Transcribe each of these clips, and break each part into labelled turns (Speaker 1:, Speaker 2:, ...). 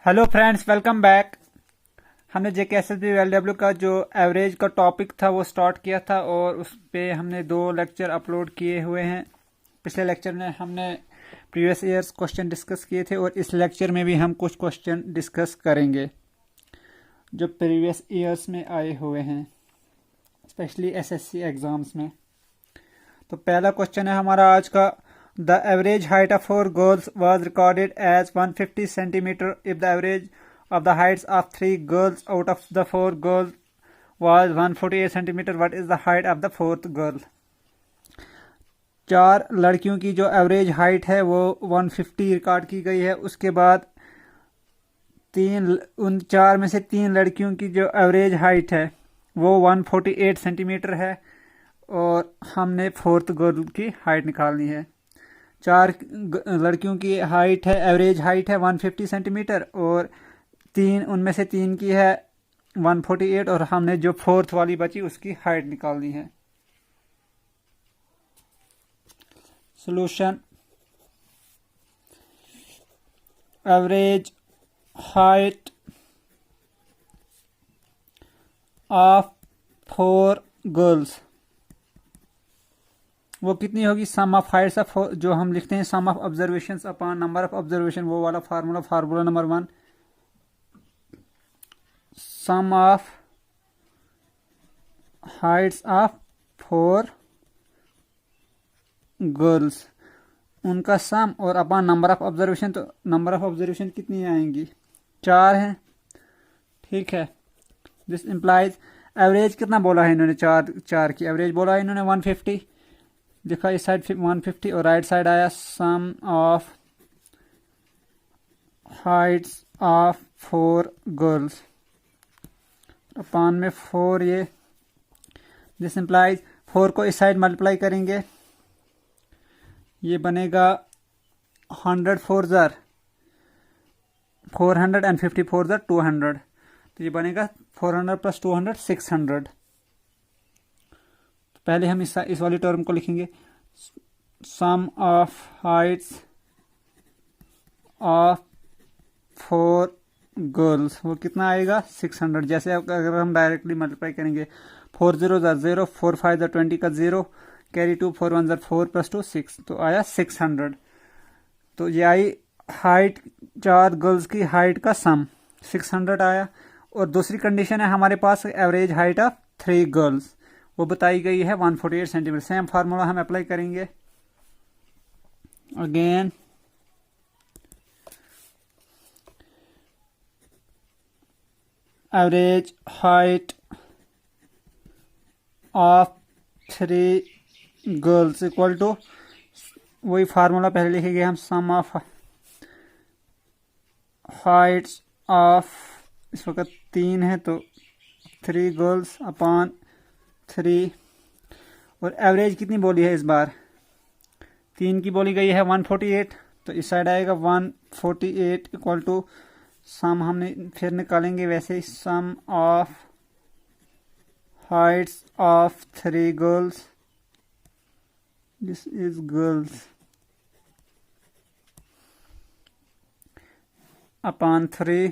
Speaker 1: Hello friends, welcome back. हमने JKSSB LW का जो एवरेज का टॉपिक था वो स्टार्ट किया था और उस पे हमने 2 लेक्चर अपलोड किए हुए हैं। पिछले लेक्चर में हमने प्रीवियस ईयर्स क्वेश्चन डिस्कस किए थे और इस लेक्चर में भी हम कुछ क्वेश्चन डिस्कस करेंगे जो प्रीवियस ईयर्स में आए हुए हैं, स्पेशली SSC एग्ज़ाम्स में। तो पहला क्वेश्चन है हमारा आज का। The average height of 4 girls was recorded as 150 centimeter if the average of the heights of 3 girls out of the 4 girls was 148 centimeter. What is the height of the fourth girl? 4 लड़कियों की जो average height है वो 150 record की गई है। उसके बाद उन 4 में से 3 लड़कियों की जो एवरेज हाइट है वो 148 सेंटीमीटर है और हमने फोर्थ गर्ल की हाइट निकालनी है। 4 लड़कियों की हाइट है, एवरेज हाइट है 150 सेंटीमीटर और उनमें से 3 की है 148 और हमने जो फोर्थ वाली बची उसकी हाइट निकालनी है। Solution: average height of 4 girls वो कितनी होगी? सम ऑफ हाइट्स ऑफ, जो हम लिखते हैं sum of observations upon number of observation, वो वाला formula number 1। Sum of heights of 4 girls, उनका सम और अपॉन नंबर ऑफ ऑब्जर्वेशन। तो नंबर ऑफ ऑब्जर्वेशन कितनी आएंगी? 4 है, ठीक है। दिस इंप्लाइज एवरेज कितना बोला है इन्होंने? 4 की एवरेज बोला है इन्होंने 150, लिखा इस साइड 150 और राइट साइड आया सम ऑफ हाइट्स ऑफ 4 गर्ल्स अपान में 4। ये दिस इंप्लाइज 4 को इस साइड मल्टीप्लाई करेंगे, ये बनेगा 100 4 ज़र 400 एंड 50 4 ज़र 200, तो ये बनेगा 400 प्लस 200 600। पहले हम इस वाली टर्म को लिखेंगे सम ऑफ हाइट्स ऑफ 4 गर्ल्स, वो कितना आएगा? 600। जैसे अगर हम डायरेक्टली मल्टीप्लाई करेंगे 4 0 ज़र 0, 4 5 ज़र 20 का 0, कैरी 2, 4 1 ज़र 4 प्लस 2 6, तो आया 600। तो ये आई हाइट, 4 गर्ल्स की हाइट का सम 600 आया। और दूसरी कंडीशन है हमारे पास एवरेज हाइट ऑफ 3 गर्ल्स, वो बताई गई है 148 सेंटीमीटर। सेम फार्मूला हम अप्लाई करेंगे again. Average height of 3 girls equal to, वही फार्मूला पहले लिखेंगे हम, सम ऑफ हाइट्स ऑफ, इस वक्त 3 है तो 3 गर्ल्स अपॉन 3। और एवरेज कितनी बोली है इस बार? 3 की बोली गई है 148, तो इस साइड आएगा 148 इक्वल टू सम, हमने फिर निकालेंगे वैसे ही, sum of heights of 3 girls, this is girls, upon 3।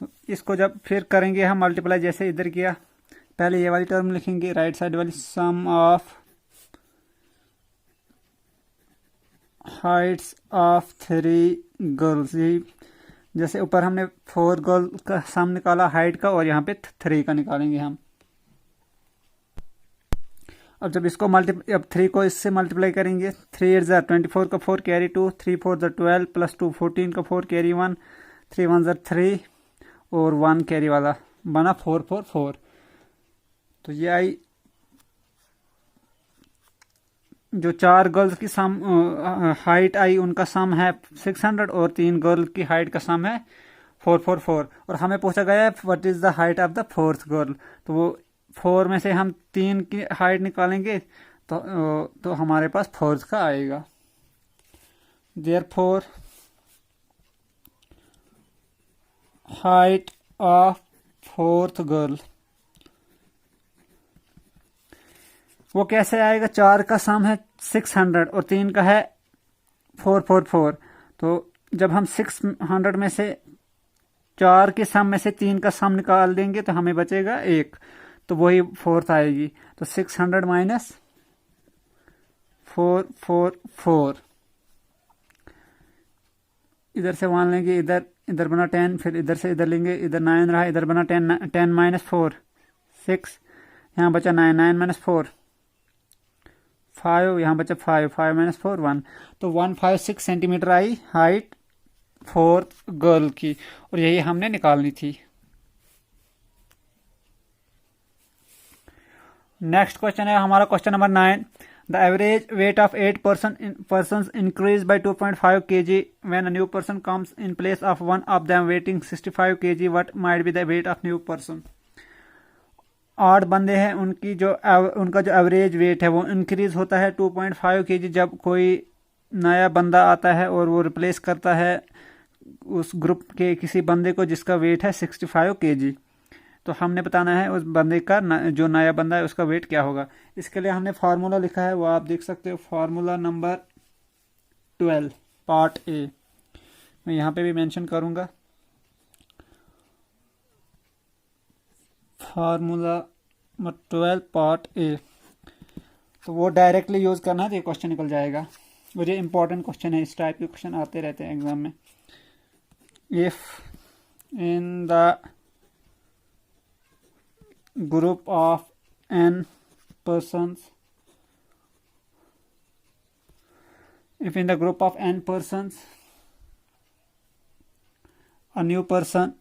Speaker 1: तो इसको जब फिर करेंगे हम मल्टीप्लाई, जैसे इधर किया, पहले ये वाली टर्म लिखेंगे राइट साइड वाली, सम ऑफ हाइट्स ऑफ 3 गर्ल्स, यही जैसे ऊपर हमने 4 गर्ल का सम निकाला हाइट का, और यहाँ पे 3 का निकालेंगे हम। अब जब इसको अब 3 को इससे मल्टीप्लाई करेंगे, 3 8 ज़र 24 का 4 कैरी 2, 3 4 ज़र 12 प्लस 2 14 का 4 कैरी 1, 3 1 ज़र 3 और 1 कैरी वाला बना 4 4 4। तो ये आई जो 4 गर्ल्स की सम हाइट आई, उनका सम है 600 और 3 गर्ल की हाइट का सम है 444। और हमें पूछा गया है what is the height of the fourth girl, तो वो 4 में से हम 3 की हाइट निकालेंगे तो हमारे पास फोर्थ का आएगा। Therefore height of fourth girl वो कैसे आएगा? 4 का सम है 600 और 3 का है 444, तो जब हम 600 में से 4 के सम में से 3 का सम निकाल देंगे तो हमें बचेगा 1, तो वही 4th आएगी। तो 600 माइनस 444, इधर से 1 लेंगे, इधर इधर बना 10, फिर इधर से इधर लेंगे, इधर 9 रहा, इधर बना 10, 10 माइनस 4 6, यहाँ बचा 9, 9 माइनस 4 5, यहाँ बचा 5, 5 माइनस 4 1, तो 156 सेंटीमीटर आई हाइट 4th गर्ल की, और यही हमने निकालनी थी। नेक्स्ट क्वेश्चन है हमारा question number 9। The average weight of 8 persons increased by 2.5 kg when a new person comes in place of one of them weighing 65 kg. What might be the weight of new person? 8 बंदे हैं, उनका जो average weight है वो increase होता है 2.5 kg जब कोई नया बंदा आता है और वो रिप्लेस करता है उस ग्रुप के किसी बंदे को जिसका वेट है 65 kg। तो हमने बताना है उस बंदे का जो नया बंदा है उसका वेट क्या होगा। इसके लिए हमने फार्मूला लिखा है, वो आप देख सकते हो, फार्मूला नंबर 12 पार्ट ए, मैं यहाँ पे भी मेंशन करूँगा। फार्मूला नंबर 12 पार्ट ए, तो वो डायरेक्टली यूज़ करना है तो ये क्वेश्चन निकल जाएगा। और ये इंपॉर्टेंट क्वेश्चन है, इस टाइप के क्वेश्चन आते रहते हैं एग्जाम में। If in the group of n persons, if in the group of n persons a new person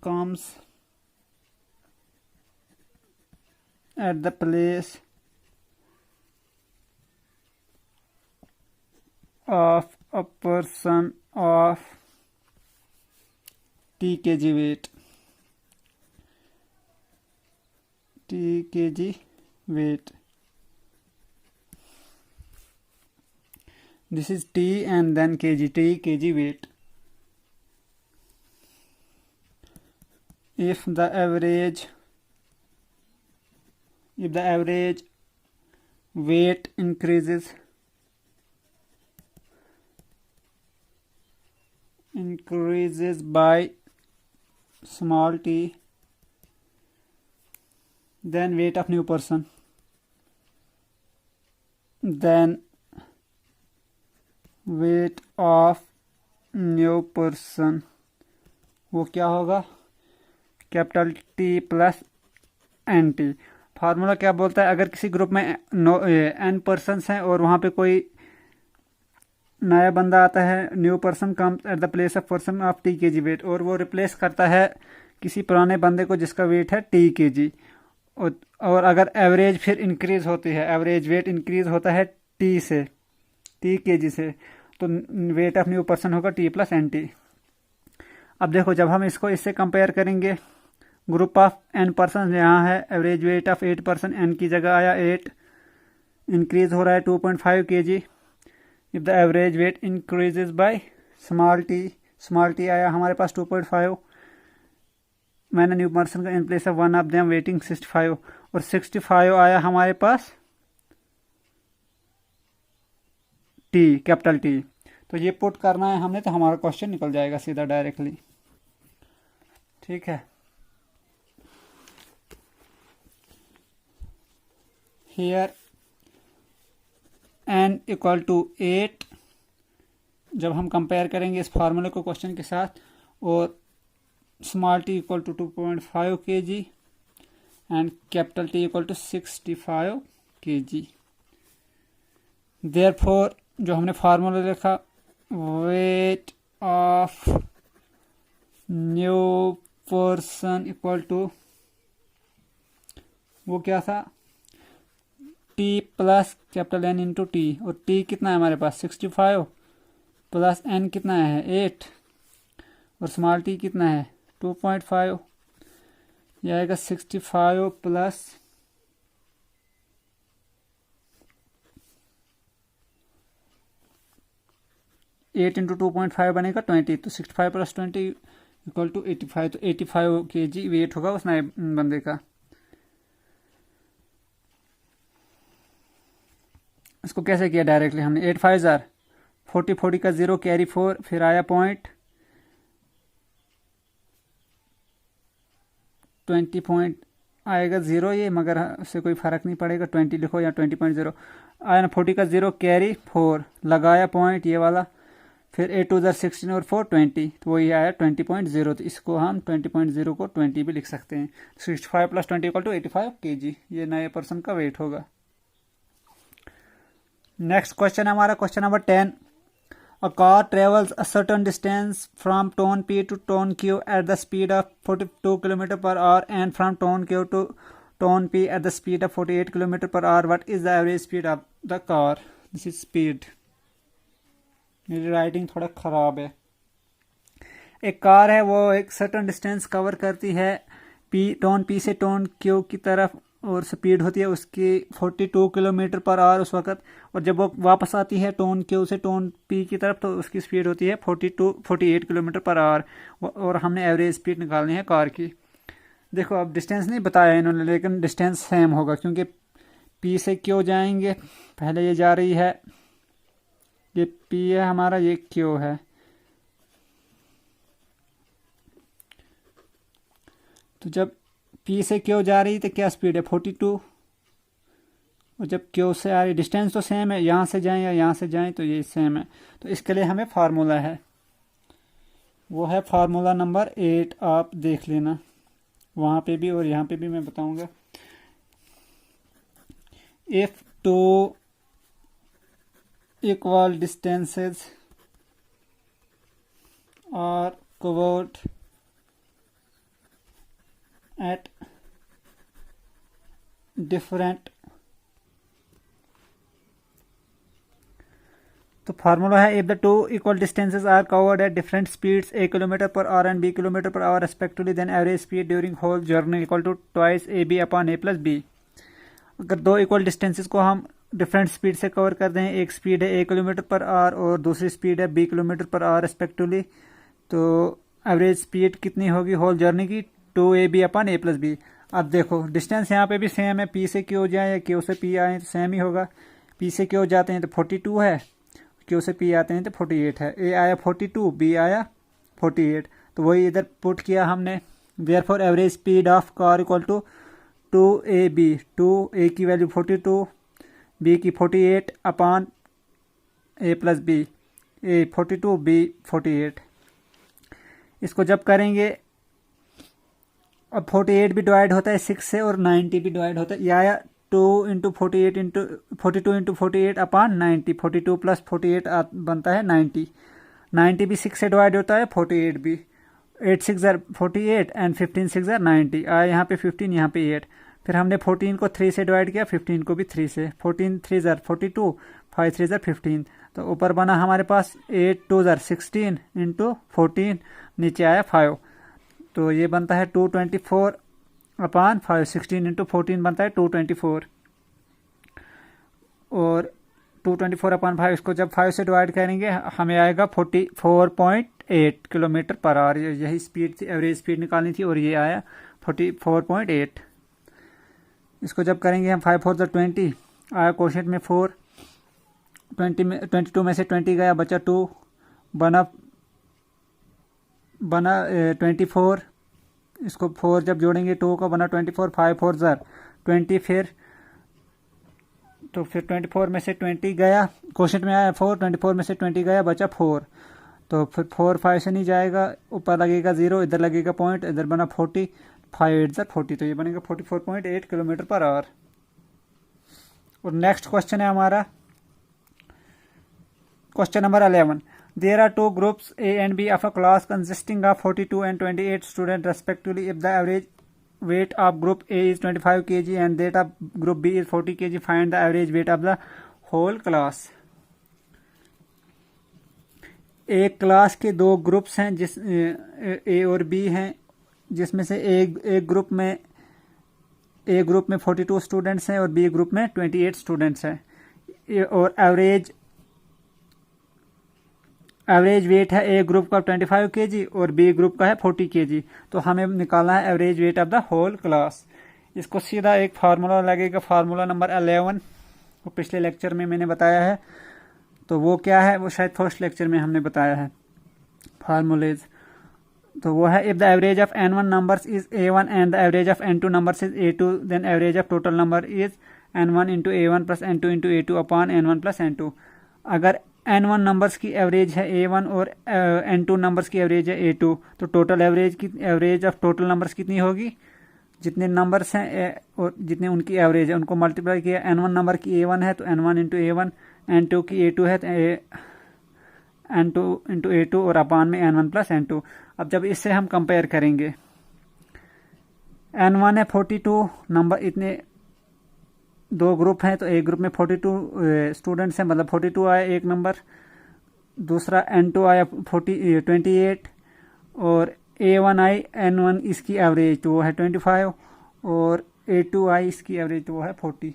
Speaker 1: comes at the place of a person of t kg weight, this is t and then kg, t kg weight. If the average weight increases by small t, then weight of new person, वो क्या होगा, capital t plus n t. Formula क्या बोलता है, अगर किसी group में n persons हैं और वहाँ पे कोई नया बंदा आता है, new person comes at the place of person of T के जी वेट, और वो रिप्लेस करता है किसी पुराने बंदे को जिसका वेट है टी के जी, और अगर एवरेज फिर इंक्रीज होती है, एवरेज वेट इंक्रीज होता है टी के जी से, तो वेट ऑफ न्यू पर्सन होगा टी प्लस एन टी। अब देखो जब हम इसको इससे कंपेयर करेंगे, ग्रुप ऑफ n पर्सन यहाँ है, average weight of 8 person, n की जगह आया 8, इंक्रीज हो रहा है 2.5 kg। If the average wait increases by small T आया हमारे पास 2.5, मैंने न्यू पर्सन का in place of one of them waiting 65, और 65 आया हमारे पास टी, कैपिटल टी। तो ये पुट करना है हमने, तो हमारा क्वेश्चन निकल जाएगा सीधा डायरेक्टली। ठीक है, हियर n इक्वल टू 8, जब हम कंपेयर करेंगे इस फार्मूले को क्वेश्चन के साथ, और small t equal to 2.5 kg and capital t equal to 65 kg। Therefore जो हमने फार्मूला लिखा, weight of new person equal to, वो क्या था, t plus capital n into t, और टी कितना है हमारे पास 65 प्लस एन कितना है 8, और स्मॉल टी कितना है 2.5, यह आएगा 65 प्लस 8 इंटू 2.5 बनेगा 20, तो 65 प्लस 20 इक्वल टू 85, तो 85 kg वेट होगा उस नए बंदे का। इसको कैसे किया डायरेक्टली हमने, 8 5 जार 40, 40 का 0 कैरी 4, फिर आया पॉइंट 20 पॉइंट आएगा 0 ये, मगर उससे कोई फ़र्क नहीं पड़ेगा, 20 लिखो या 20.0 आया ना। 40 का 0 कैरी 4 लगाया पॉइंट ये वाला, फिर 8 2 जार 16 और 4 20, तो वही आया 20.0। तो इसको हम 20.0 को 20 भी लिख सकते हैं। 65 + 20 = 85 kg, ये नए पर्सन का वेट होगा। नेक्स्ट क्वेश्चन हमारा question number 10। A car travels a certain distance from tone P to tone Q at the speed of 42 km per hour and from tone Q to tone P at the speed of 48 km per hour. What is the average speed of the car? This is speed. मेरी writing थोड़ा ख़राब है। एक car है, वो एक certain distance cover करती है टोन पी से टोन क्यू की तरफ, और स्पीड होती है उसकी 42 किलोमीटर पर आवर उस वक्त। और जब वो वापस आती है टोन क्यू से टोन पी की तरफ, तो उसकी स्पीड होती है 48 किलोमीटर पर आवर। और हमने एवरेज स्पीड निकालनी है कार की। देखो अब डिस्टेंस नहीं बताया इन्होंने, लेकिन डिस्टेंस सेम होगा क्योंकि पी से क्यू जाएंगे। पहले ये जा रही है, ये पी है हमारा, ये क्यू है। तो जब पी से क्यू जा रही तो क्या स्पीड है 42, और जब क्यू से आ रही, डिस्टेंस तो सेम है, यहाँ से जाएं या यहाँ से जाएं तो ये सेम है। तो इसके लिए हमें फार्मूला है, वो है फार्मूला नंबर 8, आप देख लेना वहाँ पे भी और यहाँ पे भी मैं बताऊँगा। If 2 equal distances are covered at different, तो फार्मूला है if the 2 equal distances are covered at different speeds a km per hour and b km per hour respectively, then average speed during whole journey equal to twice ab upon a plus b। अगर 2 equal distances को हम different speed से cover कर दें, एक speed है 1 kilometre per hour और दूसरी स्पीड है 20 किलोमीटर पर आवर रेस्पेक्टिवली, तो एवरेज स्पीड कितनी होगी होल जर्नी की 2ab अपॉन a + b। अब देखो डिस्टेंस यहाँ पे भी सेम है, पी से क्यू जाए या क्यू से पी आए तो सेम ही होगा। पी से क्यू जाते हैं तो 42 है, क्यू से पी आते हैं तो 48 है। ए आया 42, बी आया 48, तो वही इधर पुट किया हमने। Therefore average speed of car equal to 2ab, 2a की वैल्यू 42, b की 48 upon a + b, a 42 b 48। इसको जब करेंगे, अब 48 भी डिवाइड होता है 6 से और 90 भी डिवाइड होता है। यह आया 2 × 48 × 42 × 48 अपॉन 90, 42 + 48 बनता है 90। 90 भी 6 से डिवाइड होता है, 48 भी। 8 6 = 48 एंड 15 6 = 90। आया यहाँ पे 15, यहाँ पे 8। फिर हमने 14 को 3 से डिवाइड किया, 15 को भी 3 से। 14 3 = 42, 5 3 = 15। तो ऊपर बना हमारे पास 8 2 = 16 × 14, नीचे आया 5। तो ये बनता है 224 अपॉन 5, 16 × 14 बनता है 224, और 224 अपॉन 5, इसको जब 5 से डिवाइड करेंगे हमें आएगा 44.8 किलोमीटर पर आवर। यही स्पीड थी, एवरेज स्पीड निकालनी थी, और ये आया 44.8। इसको जब करेंगे हम 5 4 = 20, आया क्वोशिएंट में 4, 22 में से 20 गया, बचा 2, बना 24। इसको 4 जब जोड़ेंगे 2 का बना 24, 5 4 = 20। फिर 24 में से 20 गया, क्वोशिएंट में आया 4, 24 में से 20 गया, बचा 4। तो फिर 4 5 से नहीं जाएगा, ऊपर लगेगा 0, इधर लगेगा पॉइंट, इधर बना 40, 5 8 = 40, तो ये बनेगा 44.8 किलोमीटर पर आवर। और नेक्स्ट क्वेश्चन है हमारा question number 11। There are 2 groups A and B of a class consisting of 42 and 28 students respectively. If the average weight of group A is 25 kg and that of group B is 40 kg, find the average weight of the whole class. एक class के 2 groups हैं, जिस A और B हैं, जिसमें से एक group में 42 स्टूडेंट्स हैं और B ग्रुप में 28 स्टूडेंट्स हैं, और एवरेज वेट है ए ग्रुप का 25 kg और बी ग्रुप का है 40 kg। तो हमें निकालना है average weight of the whole class. इसको सीधा एक फार्मूला लगेगा, फार्मूला नंबर 11, वो पिछले लेक्चर में मैंने बताया है, तो वो क्या है, वो शायद फर्स्ट लेक्चर में हमने बताया है फार्मूलेज। तो वो है, if the average of n1 numbers is a1 and the average of n2 numbers is a2 then average of total number is n1 into a1 plus n2 into a2 upon n1 plus n2। अगर n1 numbers की average है a1 और n2 numbers की average है a2, तो total average of total numbers कितनी होगी, जितने नंबर्स हैं और जितने उनकी एवरेज है उनको मल्टीप्लाई किया। n1 नंबर की a1 है तो n1 इंटू a1, n2 की a2 है तो n2 इंटू a2 और अपान में n1 प्लस n2। अब जब इससे हम कंपेयर करेंगे, n1 है 42 नंबर, इतने दो ग्रुप हैं तो एक ग्रुप में 42 स्टूडेंट्स हैं, मतलब 42 आया एक नंबर, दूसरा n2 आया 28 और a1 आई n1 इसकी एवरेज तो वो है 25 और a2 आई इसकी एवरेज तो वो है 40।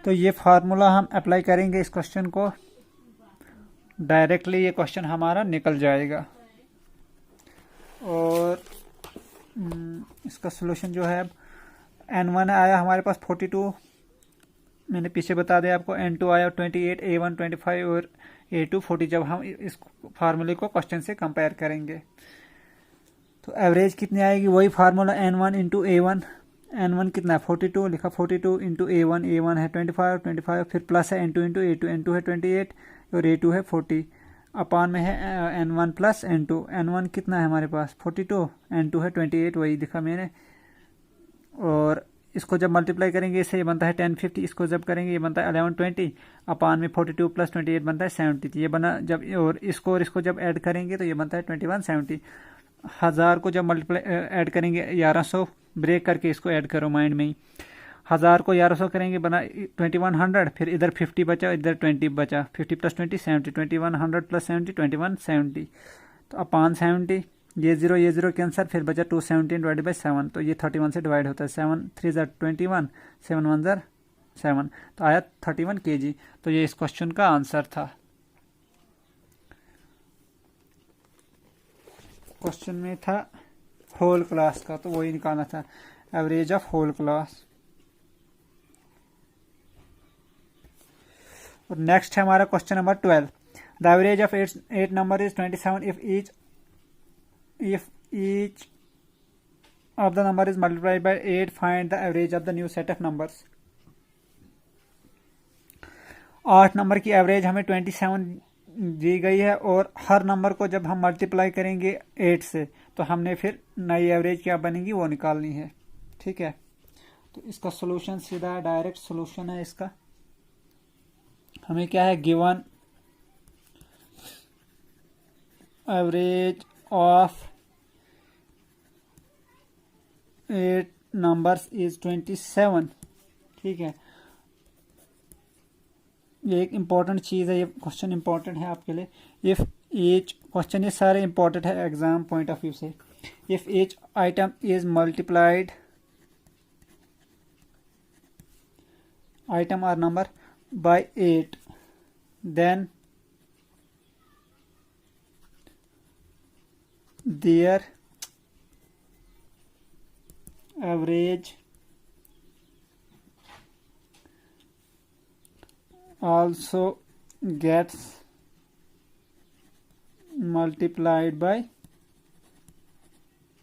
Speaker 1: तो ये फार्मूला हम अप्लाई करेंगे इस क्वेश्चन को, डायरेक्टली ये क्वेश्चन हमारा निकल जाएगा। और इसका सॉल्यूशन जो है, अब n1 आया हमारे पास 42, मैंने पीछे बता दिया आपको, n2 आया 28, a1 25 और a2 40। जब हम इस फार्मूले को क्वेश्चन से कंपेयर करेंगे तो एवरेज कितनी आएगी, वही formula n1 into a1, n1 कितना है 42, लिखा 42 इंटू a1 है 25, फिर प्लस है n2 इंटू a2, n2 है 28 और a2 है 40, अपान में है n1 प्लस n2। n1 कितना है हमारे पास 42, n2 है 28, वही दिखा मैंने। और इसको जब मल्टीप्लाई करेंगे इससे ये बनता है 1050, इसको जब करेंगे ये बनता है 1120, अपान में 42 प्लस 28 बनता है 70। ये बना जब, और इसको जब ऐड करेंगे तो ये बनता है 2170। 1000 को जब मल्टीप्लाई ऐड करेंगे 1100, ब्रेक करके इसको ऐड करो माइंड में ही, 1000 को 1100 करेंगे बना 2100, फिर इधर 50 बचा इधर 20 बचा, 50 प्लस 20 70, 2100 प्लस 70 2170, तो अपान 70, ये जीरो कैंसर, फिर बचा 217 डिवाइड बाई 7, तो ये 31 से डिवाइड होता है, 7 3 ज़र 21, 7 1 ज़र 7, तो आया 31 kg। तो ये इस क्वेश्चन का आंसर था। क्वेश्चन में था होल क्लास का, तो वही निकालना था, एवरेज ऑफ होल क्लास। और नेक्स्ट है हमारा question number 12, the average of 8 number is 27 if each of the number is multiplied by 8 find the average of the new set of numbers। 8 number की average हमें 27 दी गई है और हर number को जब हम मल्टीप्लाई करेंगे 8 से तो हमने फिर नई एवरेज क्या बनेगी वो निकालनी है। ठीक है, तो इसका सॉल्यूशन सीधा डायरेक्ट सॉल्यूशन है इसका। हमें क्या है given average of 8 numbers is 27। ठीक है, ये एक इम्पॉर्टेंट चीज़ है, ये क्वेश्चन इम्पॉर्टेंट है आपके लिए। इफ़ ईच, क्वेश्चन ये सारे इम्पॉर्टेंट है एग्जाम पॉइंट ऑफ व्यू से। If each item is multiplied, item are number by 8 then their average also gets multiplied by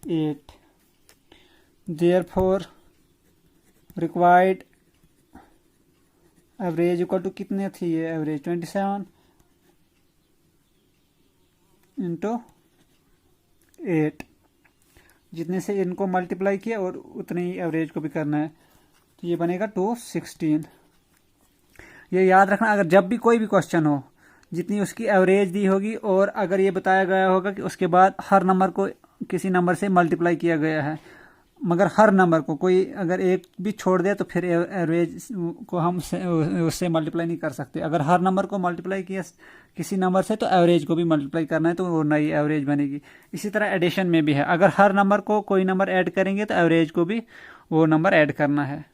Speaker 1: 8, therefore required average equal to कितने थी ये एवरेज 27 इंटू 8, जितने से इनको मल्टीप्लाई किया और उतने ही एवरेज को भी करना है, तो ये बनेगा 216। ये याद रखना, अगर जब भी कोई भी क्वेश्चन हो जितनी उसकी एवरेज दी होगी और अगर ये बताया गया होगा कि उसके बाद हर नंबर को किसी नंबर से मल्टीप्लाई किया गया है, मगर हर नंबर को कोई अगर एक भी छोड़ दे तो फिर एवरेज को हम उससे मल्टीप्लाई नहीं कर सकते। अगर हर नंबर को मल्टीप्लाई किया किसी नंबर से तो एवरेज को भी मल्टीप्लाई करना है, तो वो नई एवरेज बनेगी। इसी तरह एडिशन में भी है, अगर हर नंबर को कोई नंबर ऐड करेंगे तो एवरेज को भी वो नंबर ऐड करना है,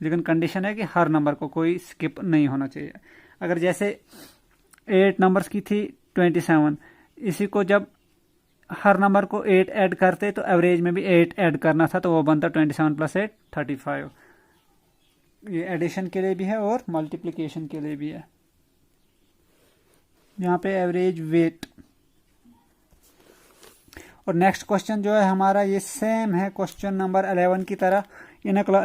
Speaker 1: लेकिन कंडीशन है कि हर नंबर को कोई स्किप नहीं होना चाहिए। अगर जैसे 8 नंबर्स की थी 27, इसी को जब हर नंबर को 8 ऐड करते तो एवरेज में भी 8 ऐड करना था, तो वो बनता 27 प्लस 8 35। ये एडिशन के लिए भी है और मल्टीप्लिकेशन के लिए भी है। यहाँ पे एवरेज वेट। और नेक्स्ट क्वेश्चन जो है हमारा ये सेम है क्वेश्चन नंबर 11 की तरह,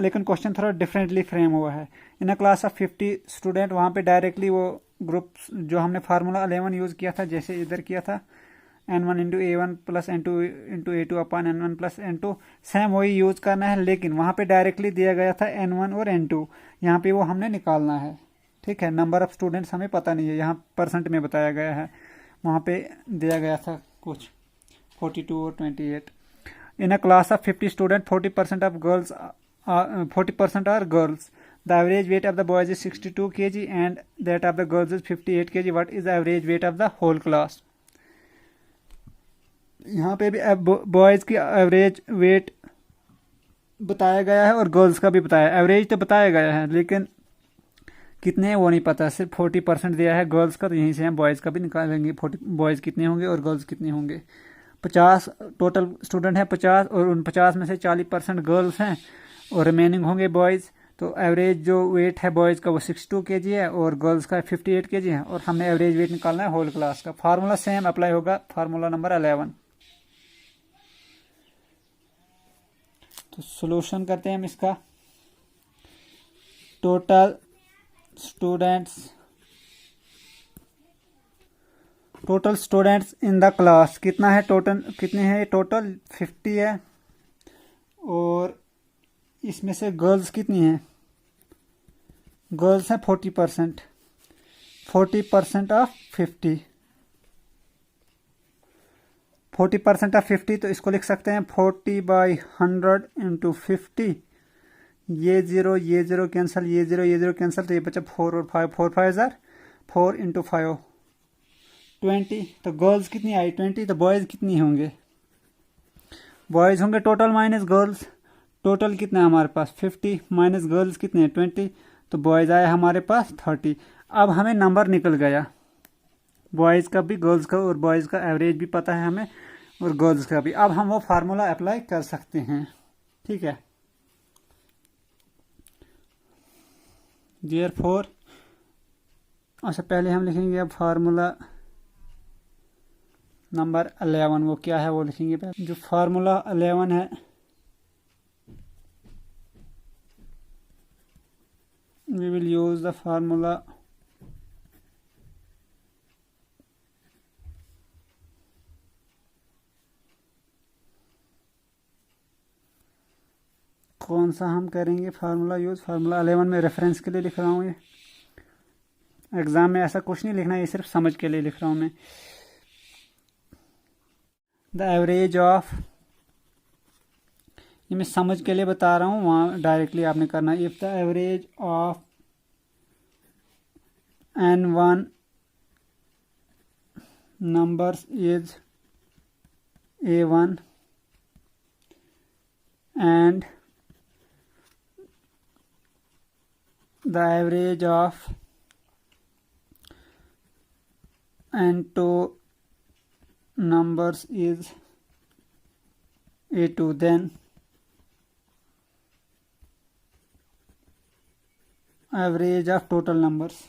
Speaker 1: लेकिन क्वेश्चन थोड़ा डिफरेंटली फ्रेम हुआ है। इन अ क्लास ऑफ 50 स्टूडेंट, वहाँ पे डायरेक्टली वो ग्रुप जो हमने फार्मूला 11 यूज़ किया था जैसे इधर किया था, n1 into a1 plus n2 into a2 अपान n1 प्लस n2, सेम वही यूज़ करना है, लेकिन वहाँ पे डायरेक्टली दिया गया था n1 और n2, यहाँ पे वो हमने निकालना है। ठीक है, नंबर ऑफ स्टूडेंट्स हमें पता नहीं है, यहाँ परसेंट में बताया गया है, वहाँ पे दिया गया था कुछ 42 और 28। In a class of 50 students 40% of girls 40% are girls. The average weight of the boys is 62 kg and that of the girls is 58 kg। What is the average weight of the whole class. यहाँ पे भी boys की average weight बताया गया है और girls का भी बताया। एवरेज तो बताया गया है लेकिन कितने हैं वो नहीं पता, सिर्फ 40% दिया है गर्ल्स का, तो यहीं से हम बॉयज़ का भी निकालेंगे 40 बॉयज़ कितने होंगे और गर्ल्स कितने होंगे। 50 टोटल स्टूडेंट हैं 50, और उन 50 में से 40% गर्ल्स हैं और रिमेनिंग होंगे बॉयज़। तो एवरेज जो वेट है बॉयज़ का वो 62 kg है और गर्ल्स का 58 kg है, और हमने एवरेज वेट निकालना है होल क्लास का। फार्मूला सेम अप्लाई होगा, फार्मूला नंबर 11। तो सोल्यूशन करते हैं हम इसका। Total students in the class कितना है, टोटल कितने हैं, टोटल 50 है, और इसमें से गर्ल्स कितनी हैं, गर्ल्स हैं 40%, 40% ऑफ 50, 40% ऑफ 50, तो इसको लिख सकते हैं 40/100 इंटू 50। ये जीरो कैंसिल, ये जीरो कैंसिल, तो ये बचा 4 और 5, 4 5 जार 4 इंटू 5 20। तो गर्ल्स कितनी आई 20, तो बॉयज़ कितनी होंगे, बॉयज़ होंगे टोटल माइनस गर्ल्स। टोटल कितना है हमारे पास 50 माइनस गर्ल्स कितने हैं 20, तो बॉयज़ आए हमारे पास 30। अब हमें नंबर निकल गया बॉयज़ का भी, गर्ल्स का, और बॉयज़ का एवरेज भी पता है हमें और गर्ल्स का भी। अब हम वो फार्मूला अप्लाई कर सकते हैं। ठीक है, देयरफॉर अच्छा पहले हम लिखेंगे अब फार्मूला नंबर 11, वो क्या है वो लिखेंगे पहले। जो फार्मूला 11 है we will use the formula कौन सा हम करेंगे फार्मूला यूज़। फार्मूला 11 में रेफरेंस के लिए लिख रहा हूँ, ये एग्ज़ाम में ऐसा कुछ नहीं लिखना, ये सिर्फ समझ के लिए लिख रहा हूँ मैं। द एवरेज ऑफ, ये मैं समझ के लिए बता रहा हूँ, वहाँ डायरेक्टली आपने करना है। If the average of n1 numbers is a1 and the average of n2 numbers is a2, then average of total numbers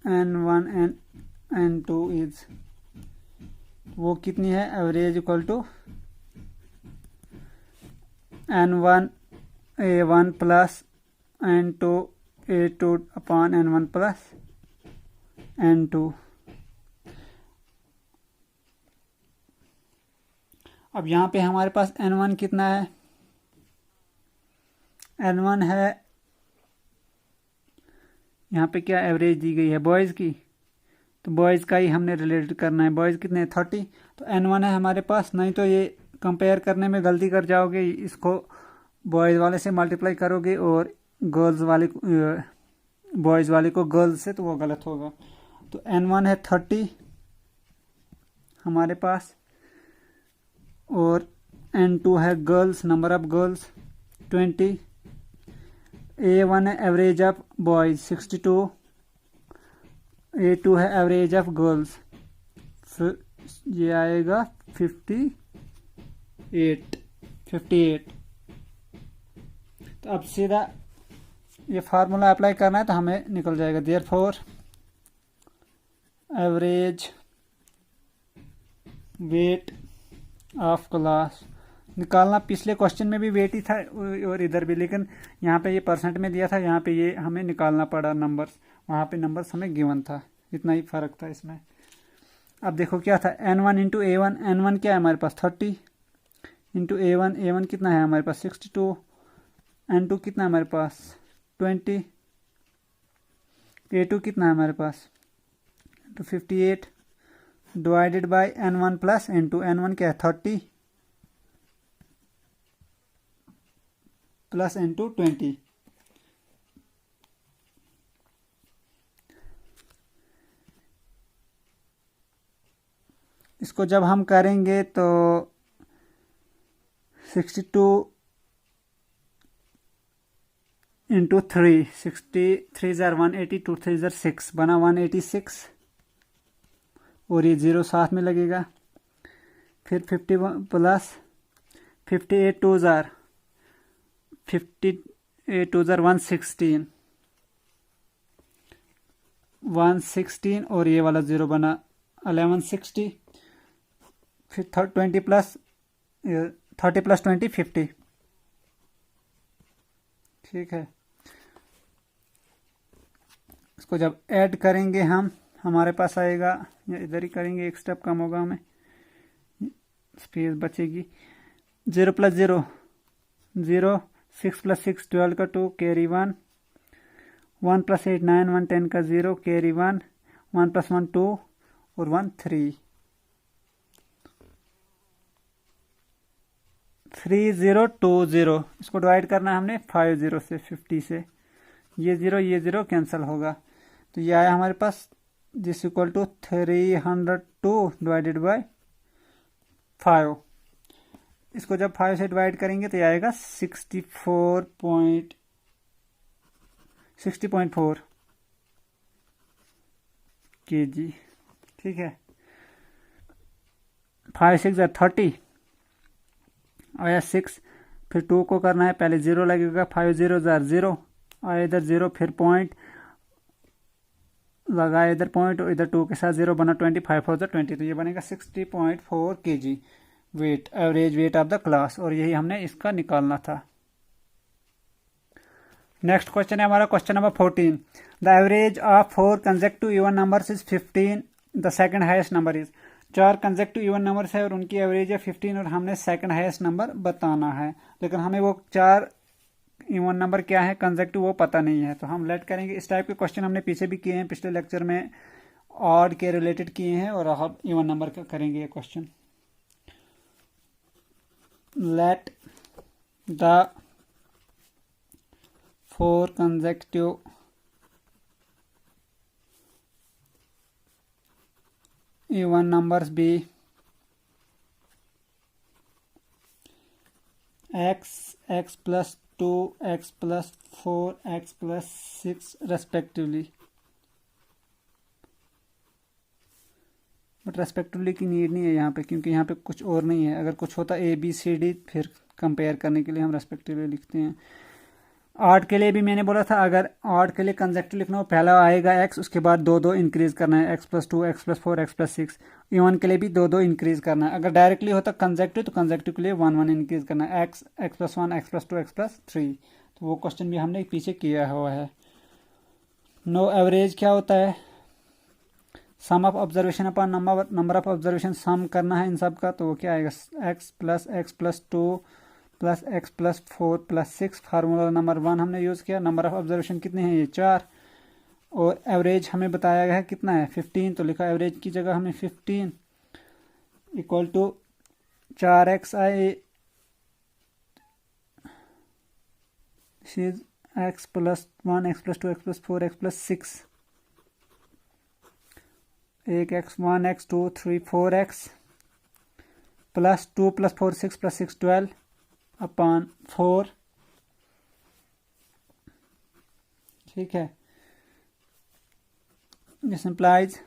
Speaker 1: n1 and n2 is, वो कितनी है, average equal to n1 a1 plus n2 a2 upon n1 plus n2। अब यहाँ पे हमारे पास n1 कितना है, n1 है, यहाँ पे क्या एवरेज दी गई है बॉयज़ की, तो बॉयज़ का ही हमने रिलेट करना है। बॉयज़ कितने हैं 30, तो n1 है हमारे पास, नहीं तो ये कंपेयर करने में गलती कर जाओगे, इसको बॉयज़ वाले से मल्टीप्लाई करोगे और गर्ल्स वाले बॉयज़ वाले को गर्ल्स से, तो वो गलत होगा। तो n1 है 30 हमारे पास, और n2 है girls, number of girls 20, a1 है एवरेज ऑफ बॉयज 62, a2 है एवरेज ऑफ गर्ल्स, ये आएगा 58। 58। तो अब सीधा ये फार्मूला अप्लाई करना है तो हमें निकल जाएगा therefore average weight of class निकालना। पिछले क्वेश्चन में भी वेट ही था और इधर भी, लेकिन यहाँ पे ये परसेंट में दिया था, यहाँ पे ये हमें निकालना पड़ा नंबर्स, वहाँ पे नंबर्स हमें गिवन था, इतना ही फर्क था इसमें। अब देखो क्या था, N1 इंटू A1, N1 क्या है हमारे पास 30 इंटू A1, A1 कितना है हमारे पास 62, N2 कितना है हमारे पास 20, A2 कितना है हमारे पास तो 58 divided by N1 plus N2, N1 क्या है 30 प्लस N2 20। इसको जब हम करेंगे तो 62 इंटू 3, 63 ज़ार 180, 2 3 ज़ार 6 बना 186 और ये 0 साथ में लगेगा। फिर 51 प्लस 58 2 ज़ार 58 2 ज़ार 116 और ये वाला 0 बना 1160। फिर 20 प्लस 30 प्लस 20 50। ठीक है, इसको जब ऐड करेंगे हम हमारे पास आएगा, या इधर ही करेंगे, एक स्टेप कम होगा, हमें स्पेस बचेगी। 0 प्लस 0 0, 6 प्लस 6 12 का 2 कैरी 1, 1 प्लस 8 9, 1 10 का 0 कैरी 1, 1 प्लस 1 2 और 1 3। 3 0 2 0, इसको डिवाइड करना है हमने 5 0 से 50 से, ये 0 कैंसिल होगा, तो ये आया हमारे पास this equal to 302 divided by 5। इसको जब 5 से डिवाइड करेंगे तो ये आएगा 60.4 kg। ठीक है, 5 6 30 आया 6, फिर 2 को करना है, पहले 0 लगेगा, 5 0 0 आया इधर 0, फिर पॉइंट लगाया इधर पॉइंट और इधर 2 के साथ 0 बना 25 4 20, तो ये बनेगा 60.4 kg weight, average weight of the class, और यही हमने इसका निकालना था। नेक्स्ट क्वेश्चन है हमारा question number 14। The average of 4 consecutive even numbers is 15, the second highest number is. 4 consecutive even numbers है और उनकी एवरेज है 15 और हमने सेकंड हाईएस्ट नंबर बताना है, लेकिन हमें वो 4 इवन नंबर क्या है कंसेक्टिव वो पता नहीं है, तो हम लेट करेंगे। इस टाइप के क्वेश्चन हमने पीछे भी किए हैं, पिछले लेक्चर में ऑड के रिलेटेड किए हैं, और हम इवन नंबर का करेंगे ये question. Let the 4 consecutive even numbers be x, x plus 2, x plus 4, x plus 6 respectively। But respectively की नीड नहीं है यहाँ पे, क्योंकि यहाँ पे कुछ और नहीं है। अगर कुछ होता ए बी सी डी, फिर कंपेयर करने के लिए हम रेस्पेक्टिवली लिखते हैं। ऑड के लिए भी मैंने बोला था, अगर ऑड के लिए कंसेक्टिव लिखना हो, पहला आएगा x, उसके बाद 2 2 इंक्रीज करना है, x plus 2, x plus 4, x plus 6। Even के लिए भी 2 2 इंक्रीज करना है। अगर डायरेक्टली होता कंसेक्टिव तो कंसेक्टिव के लिए 1 1 इंक्रीज करना है, x, x plus 1, x plus 2, x plus 3। तो वो क्वेश्चन भी हमने पीछे किया हुआ है। नो एवरेज क्या होता है, sum of observation upon number of observation, sum करना है इन सब का, तो वो क्या आएगा x plus 2 plus x plus 4 plus 6। Formula number 1 हमने यूज़ किया। नंबर ऑफ ऑब्जर्वेशन कितने हैं, ये 4, और एवरेज हमें बताया गया है कितना है 15, तो लिखा एवरेज की जगह हमें 15 इक्वल टू 4x आए x plus 1, x plus 2, x plus 4, x plus 6, 1x 1x 2 3 4x plus 2 plus 4 6 plus 6 12 upon 4। ठीक है, दिस इम्प्लाइज,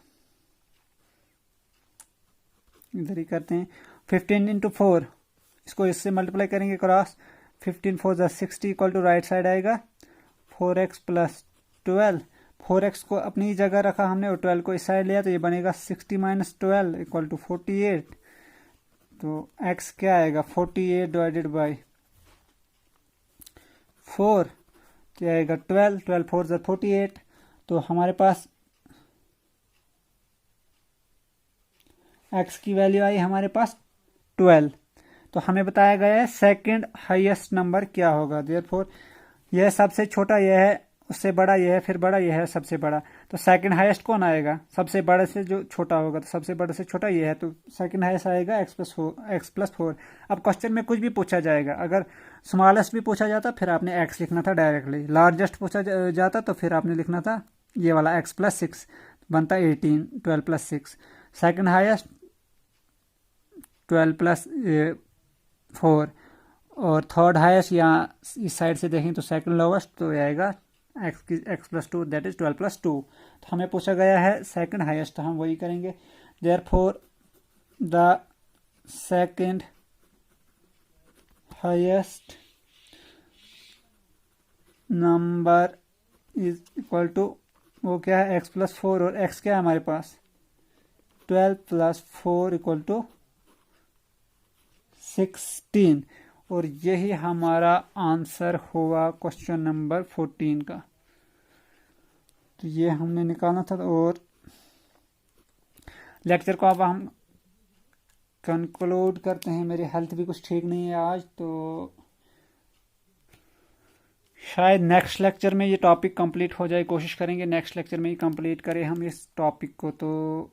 Speaker 1: इधर ही करते हैं, 15 इंटू 4 इसको इससे मल्टीप्लाई करेंगे क्रॉस, 15 4 ज़ा 60 इक्वल टू राइट साइड आएगा 4x प्लस 12। 4x को अपनी जगह रखा हमने और 12 को इस साइड लिया तो ये बनेगा 60 माइनस 12 इक्वल टू 48। तो x क्या आएगा 48 डिवाइडेड बाई 4 क्या आएगा 12, 12 4 ज़ा 48। तो हमारे पास x की वैल्यू आई हमारे पास 12। तो हमें बताया गया है सेकंड हाईएस्ट नंबर क्या होगा। देयरफॉर यह सबसे छोटा यह है, उससे बड़ा यह है, फिर बड़ा यह है, सबसे बड़ा। तो सेकंड हाईएस्ट कौन आएगा, सबसे बड़े से जो छोटा होगा, तो सबसे बड़े से छोटा यह है। तो सेकंड हाईएस्ट आएगा x प्लस 4। अब क्वेश्चन में कुछ भी पूछा जाएगा, अगर स्मॉलेस्ट भी पूछा जाता फिर आपने x लिखना था डायरेक्टली, लार्जेस्ट पूछा जाता तो फिर आपने लिखना था ये वाला x प्लस 6 बनता 18, 12 प्लस 6। सेकंड हाईएस्ट 12 प्लस 4 और थर्ड हाईएस्ट यहाँ इस साइड से देखें तो सेकंड लोवेस्ट तो आएगा x plus 2 that is 12 plus 2। तो हमें पूछा गया है सेकंड हाईएस्ट, तो हम वही करेंगे। Therefore the second highest number is equal to, वो क्या है x प्लस 4 और x क्या है हमारे पास 12 प्लस 4 इक्वल टू 16। और यही हमारा आंसर हुआ क्वेश्चन नंबर 14 का। तो ये हमने निकालना था। और लेक्चर को अब हम कंक्लूड करते हैं। मेरी हेल्थ भी कुछ ठीक नहीं है आज, तो शायद नेक्स्ट लेक्चर में ये टॉपिक कंप्लीट हो जाए। कोशिश करेंगे नेक्स्ट लेक्चर में ही कंप्लीट करें हम इस टॉपिक को। तो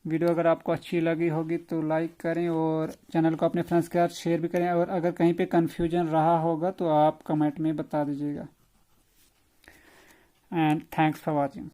Speaker 1: वीडियो अगर आपको अच्छी लगी होगी तो लाइक करें और चैनल को अपने फ्रेंड्स के साथ शेयर भी करें। और अगर कहीं पे कंफ्यूजन रहा होगा तो आप कमेंट में बता दीजिएगा। And thanks for watching.